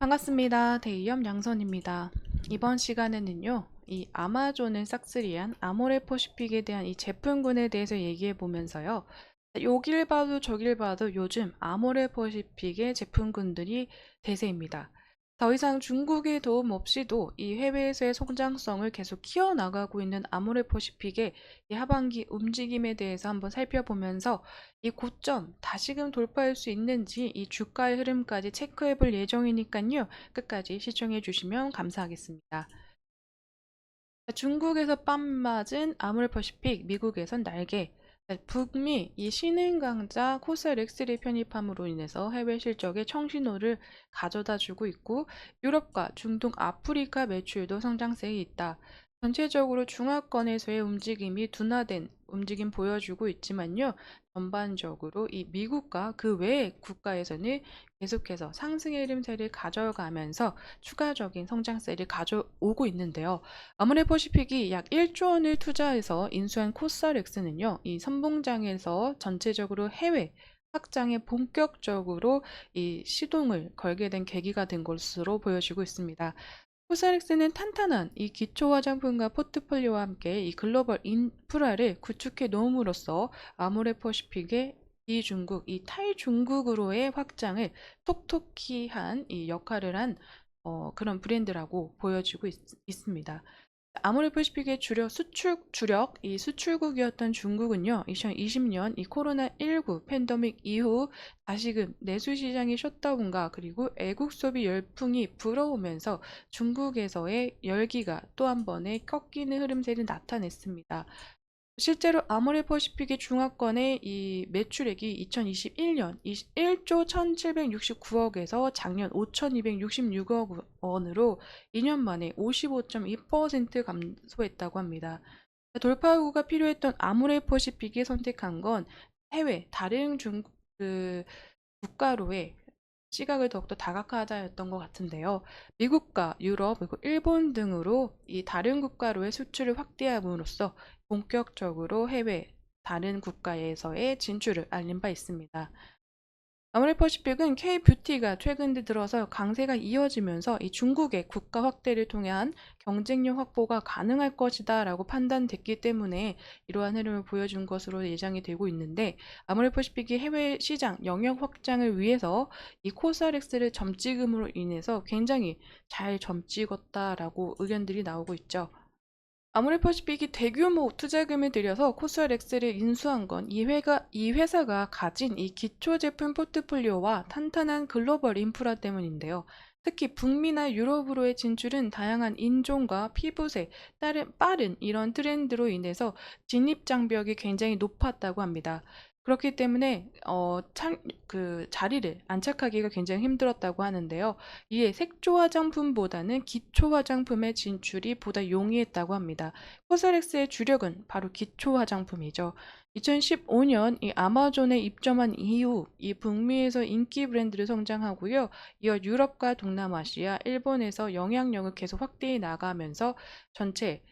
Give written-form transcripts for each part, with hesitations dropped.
반갑습니다. 데이엄 양선입니다. 이번 시간에는요, 이 아마존을 싹쓸이한 아모레퍼시픽에 대한 이 제품군에 대해서 얘기해 보면서요, 여길 봐도 저길 봐도 요즘 아모레퍼시픽의 제품군들이 대세입니다. 더 이상 중국의 도움 없이도 이 해외에서의 성장성을 계속 키워나가고 있는 아모레퍼시픽의 이 하반기 움직임에 대해서 한번 살펴보면서 이 고점 다시금 돌파할 수 있는지 이 주가의 흐름까지 체크해 볼 예정이니까요. 끝까지 시청해 주시면 감사하겠습니다. 중국에서 빰 맞은 아모레퍼시픽, 미국에선 날개. 북미 이 신흥강자 코스닥3 편입함으로 인해서 해외 실적의 청신호를 가져다 주고 있고, 유럽과 중동, 아프리카 매출도 성장세에 있다. 전체적으로 중화권에서의 움직임이 둔화된 움직임 보여주고 있지만요. 전반적으로 이 미국과 그 외의 국가에서는 계속해서 상승의 흐름세를 가져가면서 추가적인 성장세를 가져오고 있는데요. 아모레퍼시픽이 약 1조 원을 투자해서 인수한 코스닥스는요, 이 선봉장에서 전체적으로 해외 확장에 본격적으로 이 시동을 걸게 된 계기가 된 것으로 보여지고 있습니다. 코스닥스는 탄탄한 이 기초 화장품과 포트폴리오와 함께 이 글로벌 인프라를 구축해 놓음으로써 아모레퍼시픽의 비중국, 이 탈중국으로의 확장을 톡톡히 한 이 역할을 한 그런 브랜드라고 보여지고 있습니다. 아모레퍼시픽의 주력 이 수출국이었던 중국은요, 2020년 이 코로나19 팬데믹 이후 다시금 내수 시장의 셧다운과 그리고 애국 소비 열풍이 불어오면서 중국에서의 열기가 또 한 번에 꺾이는 흐름세를 나타냈습니다. 실제로 아모레퍼시픽의 중화권의 이 매출액이 2021년 1조 1769억에서 작년 5266억 원으로 2년 만에 55.2% 감소했다고 합니다. 돌파구가 필요했던 아모레퍼시픽이 선택한 건 해외 다른 국가로의 시각을 더욱더 다각화하자였던 것 같은데요. 미국과 유럽, 그리고 일본 등으로 이 다른 국가로의 수출을 확대함으로써 본격적으로 해외 다른 국가에서의 진출을 알린 바 있습니다. 아모레퍼시픽은 K-뷰티가 최근 들어서 강세가 이어지면서 이 중국의 국가 확대를 통한 경쟁력 확보가 가능할 것이다 라고 판단됐기 때문에 이러한 흐름을 보여준 것으로 예상이 되고 있는데, 아모레퍼시픽이 해외 시장 영역 확장을 위해서 이 코스닥스를 점찍음으로 인해서 굉장히 잘 점찍었다라고 의견들이 나오고 있죠. 아모레퍼시픽이 대규모 투자금을 들여서 코스닥스를 인수한 건 이 회사가 가진 이 기초 제품 포트폴리오와 탄탄한 글로벌 인프라 때문인데요. 특히 북미나 유럽으로의 진출은 다양한 인종과 피부색, 빠른 이런 트렌드로 인해서 진입 장벽이 굉장히 높았다고 합니다. 그렇기 때문에 그 자리를 안착하기가 굉장히 힘들었다고 하는데요. 이에 색조 화장품보다는 기초 화장품의 진출이 보다 용이했다고 합니다. 코스닥스의 주력은 바로 기초 화장품이죠. 2015년 이 아마존에 입점한 이후 이 북미에서 인기 브랜드를 성장하고요. 이어 유럽과 동남아시아, 일본에서 영향력을 계속 확대해 나가면서 전체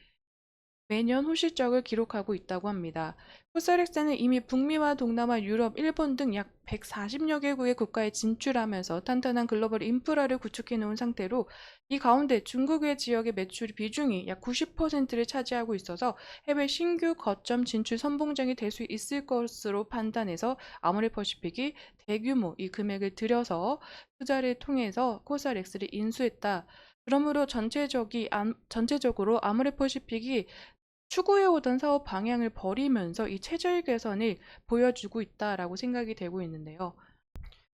매년 호실적을 기록하고 있다고 합니다. 코스닥스는 이미 북미와 동남아, 유럽, 일본 등 약 140여 개국의 국가에 진출하면서 탄탄한 글로벌 인프라를 구축해 놓은 상태로, 이 가운데 중국의 지역의 매출 비중이 약 90%를 차지하고 있어서 해외 신규 거점 진출 선봉장이 될 수 있을 것으로 판단해서 아모레퍼시픽이 대규모 이 금액을 들여서 투자를 통해서 코스닥스를 인수했다. 그러므로 전체적으로 아모레퍼시픽이 추구해오던 사업 방향을 버리면서 이 체질 개선을 보여주고 있다라고 생각이 되고 있는데요.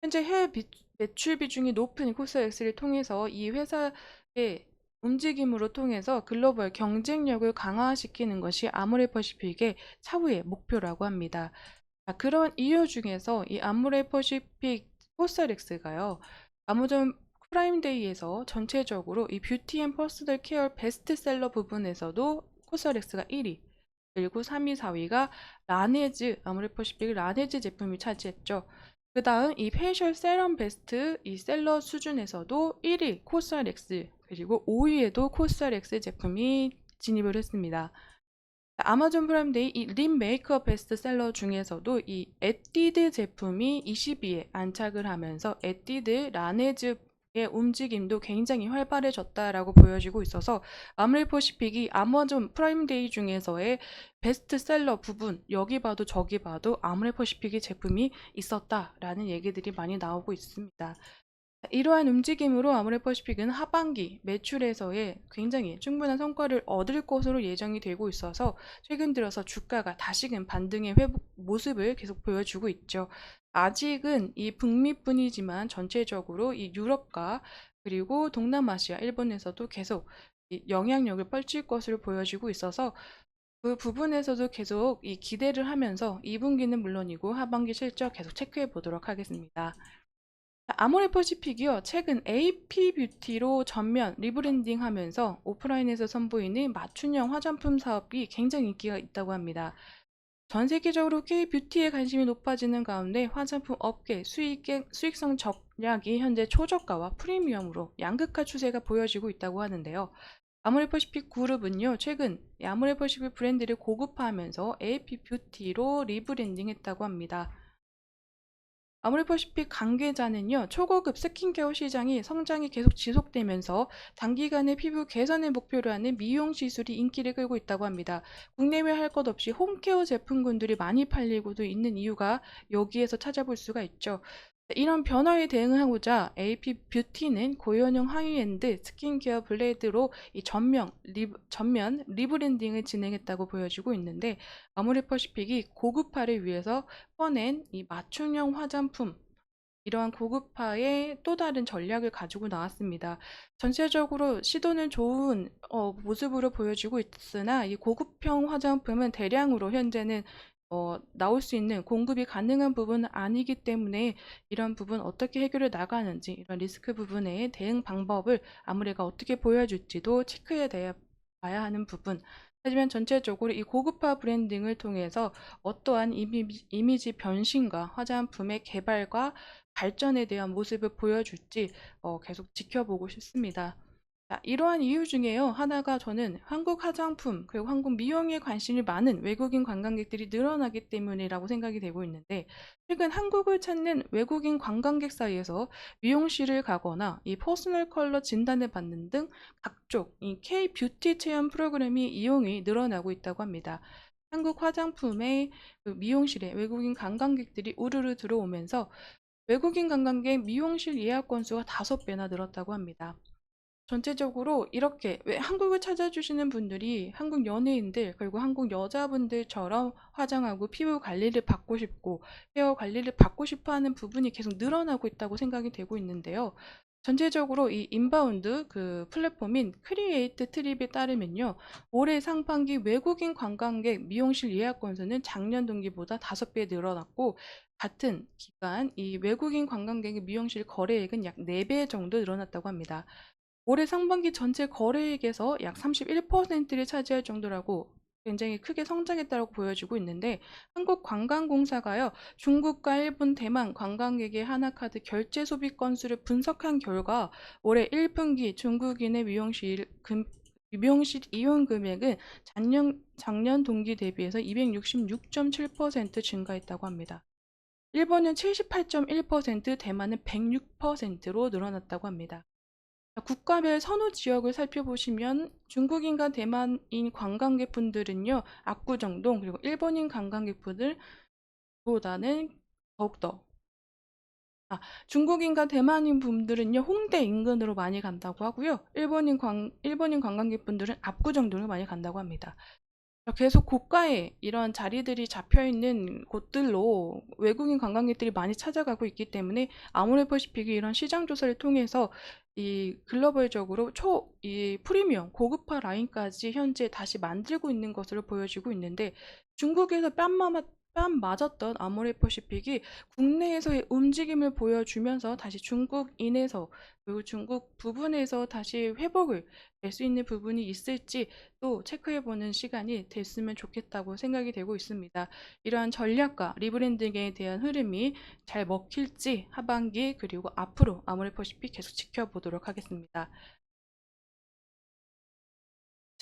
현재 매출 비중이 높은 코스닥스를 통해서 이 회사의 움직임으로 통해서 글로벌 경쟁력을 강화시키는 것이 아모레퍼시픽의 차후의 목표라고 합니다. 그런 이유 중에서 이 아모레퍼시픽 코스닥스가요, 아마존 프라임데이에서 전체적으로 이 뷰티 앤 퍼스널 케어 베스트셀러 부분에서도 코스닥스가 1위, 그리고 3위, 4위가 아모레퍼시픽 라네즈 제품이 차지했죠. 그 다음 이 페이셜 세럼 베스트 이 셀러 수준에서도 1위 코스닥스, 그리고 5위에도 코스닥스 제품이 진입을 했습니다. 아마존 프라임데이 이 립 메이크업 베스트셀러 중에서도 이 에뛰드 제품이 20위에 안착을 하면서 에뛰드 라네즈 움직임도 굉장히 활발해졌다라고 보여지고 있어서 아모레퍼시픽이 아마존 프라임데이 중에서의 베스트셀러 부분, 여기 봐도 저기 봐도 아모레퍼시픽의 제품이 있었다라는 얘기들이 많이 나오고 있습니다. 이러한 움직임으로 아모레퍼시픽은 하반기 매출에서의 굉장히 충분한 성과를 얻을 것으로 예정이 되고 있어서 최근 들어서 주가가 다시금 반등의 회복 모습을 계속 보여주고 있죠. 아직은 이 북미뿐이지만 전체적으로 이 유럽과 그리고 동남아시아, 일본에서도 계속 이 영향력을 펼칠 것으로 보여지고 있어서 그 부분에서도 계속 이 기대를 하면서 2분기는 물론이고 하반기 실적 계속 체크해 보도록 하겠습니다. 아모레퍼시픽이요. 최근 AP뷰티로 전면 리브랜딩 하면서 오프라인에서 선보이는 맞춤형 화장품 사업이 굉장히 인기가 있다고 합니다. 전 세계적으로 K뷰티에 관심이 높아지는 가운데 화장품 업계 수익성 전략이 현재 초저가와 프리미엄으로 양극화 추세가 보여지고 있다고 하는데요. 아모레퍼시픽 그룹은요, 최근 아모레퍼시픽 브랜드를 고급화하면서 AP뷰티로 리브랜딩 했다고 합니다. 아모레퍼시픽 관계자는요, 초고급 스킨케어 시장이 성장이 계속 지속되면서 단기간에 피부 개선을 목표로 하는 미용 시술이 인기를 끌고 있다고 합니다. 국내외 할 것 없이 홈케어 제품군들이 많이 팔리고도 있는 이유가 여기에서 찾아볼 수가 있죠. 이런 변화에 대응하고자 AP 뷰티는 고연형 하이엔드 스킨케어 블레이드로 이 전면 리브랜딩을 진행했다고 보여지고 있는데, 아모레퍼시픽이 고급화를 위해서 꺼낸 이 맞춤형 화장품, 이러한 고급화의 또 다른 전략을 가지고 나왔습니다. 전체적으로 시도는 좋은 모습으로 보여지고 있으나 이 고급형 화장품은 대량으로 현재는 나올 수 있는 공급이 가능한 부분은 아니기 때문에 이런 부분 어떻게 해결해 나가는지, 이런 리스크 부분의 대응 방법을 아무래가 어떻게 보여줄지도 체크해 봐야 하는 부분. 하지만 전체적으로 이 고급화 브랜딩을 통해서 어떠한 이미지 변신과 화장품의 개발과 발전에 대한 모습을 보여줄지 계속 지켜보고 싶습니다. 자, 이러한 이유 중에요. 하나가 저는 한국 화장품 그리고 한국 미용에 관심이 많은 외국인 관광객들이 늘어나기 때문이라고 생각이 되고 있는데, 최근 한국을 찾는 외국인 관광객 사이에서 미용실을 가거나 이 퍼스널 컬러 진단을 받는 등 각종 이 K-뷰티 체험 프로그램이 이용이 늘어나고 있다고 합니다. 한국 화장품의 그 미용실에 외국인 관광객들이 우르르 들어오면서 외국인 관광객 미용실 예약 건수가 5배나 늘었다고 합니다. 전체적으로 이렇게 왜 한국을 찾아주시는 분들이 한국 연예인들 그리고 한국 여자분들처럼 화장하고 피부 관리를 받고 싶고 헤어 관리를 받고 싶어 하는 부분이 계속 늘어나고 있다고 생각이 되고 있는데요. 전체적으로 이 인바운드 그 플랫폼인 크리에이트 트립에 따르면요, 올해 상반기 외국인 관광객 미용실 예약 건수는 작년 동기보다 5배 늘어났고, 같은 기간 이 외국인 관광객의 미용실 거래액은 약 4배 정도 늘어났다고 합니다. 올해 상반기 전체 거래액에서 약 31%를 차지할 정도라고 굉장히 크게 성장했다고 보여지고 있는데, 한국관광공사가요, 중국과 일본, 대만 관광객의 하나카드 결제 소비 건수를 분석한 결과 올해 1분기 중국인의 미용실 이용 금액은 작년 동기 대비해서 266.7% 증가했다고 합니다. 일본은 78.1%, 대만은 106%로 늘어났다고 합니다. 국가별 선호 지역을 살펴보시면 중국인과 대만인 관광객분들은요, 압구정동, 그리고 일본인 관광객분들보다는 더욱더 중국인과 대만인 분들은요, 홍대 인근으로 많이 간다고 하고요, 일본인 관광객분들은 압구정동으로 많이 간다고 합니다. 계속 고가의 이런 자리들이 잡혀 있는 곳들로 외국인 관광객들이 많이 찾아가고 있기 때문에 아모레퍼시픽이 이런 시장 조사를 통해서 이 글로벌적으로 이 프리미엄 고급화 라인까지 현재 다시 만들고 있는 것으로 보여지고 있는데, 중국에서 뺨 맞았던 아모레퍼시픽이 국내에서의 움직임을 보여주면서 다시 중국인에서 그리고 중국 부분에서 다시 회복을 낼 수 있는 부분이 있을지 또 체크해보는 시간이 됐으면 좋겠다고 생각이 되고 있습니다. 이러한 전략과 리브랜딩에 대한 흐름이 잘 먹힐지 하반기 그리고 앞으로 아모레퍼시픽 계속 지켜보도록 하겠습니다.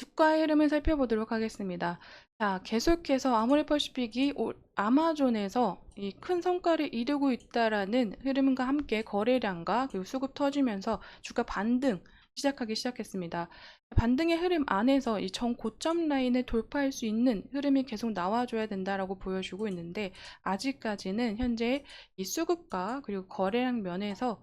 주가의 흐름을 살펴보도록 하겠습니다. 자, 계속해서 아모레퍼시픽이 아마존에서 이 큰 성과를 이루고 있다라는 흐름과 함께 거래량과 그리고 수급 터지면서 주가 반등 시작하기 시작했습니다. 반등의 흐름 안에서 이 정고점 라인을 돌파할 수 있는 흐름이 계속 나와줘야 된다라고 보여주고 있는데, 아직까지는 현재 이 수급과 그리고 거래량 면에서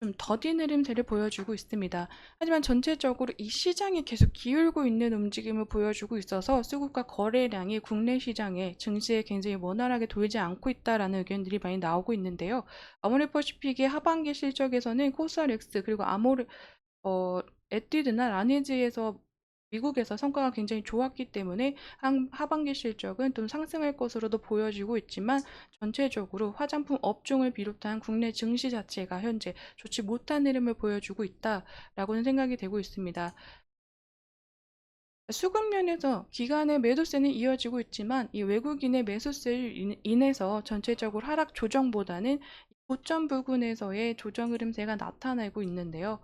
좀 더딘 흐름세를 보여주고 있습니다. 하지만 전체적으로 이 시장이 계속 기울고 있는 움직임을 보여주고 있어서 수급과 거래량이 국내 시장에 증시에 굉장히 원활하게 돌지 않고 있다라는 의견들이 많이 나오고 있는데요. 아모레퍼시픽의 하반기 실적에서는 코스알엑스 그리고 에뛰드나 라니지에서 미국에서 성과가 굉장히 좋았기 때문에 하반기 실적은 좀 상승할 것으로도 보여지고 있지만, 전체적으로 화장품 업종을 비롯한 국내 증시 자체가 현재 좋지 못한 흐름을 보여주고 있다라고는 생각이 되고 있습니다. 수급 면에서 기관의 매도세는 이어지고 있지만, 이 외국인의 매수세를 인해서 전체적으로 하락 조정보다는 고점 부근에서의 조정 흐름세가 나타나고 있는데요.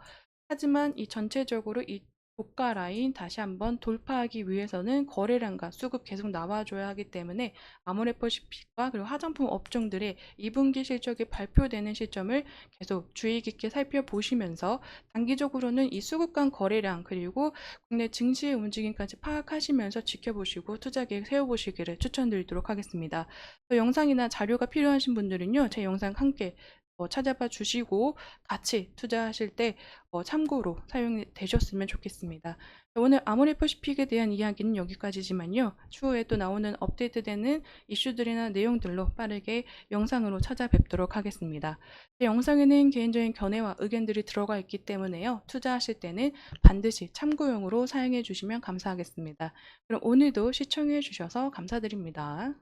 하지만 이 전체적으로 이 고가 라인 다시 한번 돌파하기 위해서는 거래량과 수급 계속 나와줘야 하기 때문에, 아모레퍼시픽과 그리고 화장품 업종들의 2분기 실적이 발표되는 시점을 계속 주의 깊게 살펴보시면서, 단기적으로는 이 수급 간 거래량 그리고 국내 증시의 움직임까지 파악하시면서 지켜보시고 투자 계획 세워보시기를 추천드리도록 하겠습니다. 영상이나 자료가 필요하신 분들은요, 제 영상 함께 찾아봐 주시고 같이 투자하실 때 참고로 사용되셨으면 좋겠습니다. 오늘 아모레퍼시픽에 대한 이야기는 여기까지지만요. 추후에 또 나오는 업데이트되는 이슈들이나 내용들로 빠르게 영상으로 찾아뵙도록 하겠습니다. 제 영상에는 개인적인 견해와 의견들이 들어가 있기 때문에요. 투자하실 때는 반드시 참고용으로 사용해 주시면 감사하겠습니다. 그럼 오늘도 시청해 주셔서 감사드립니다.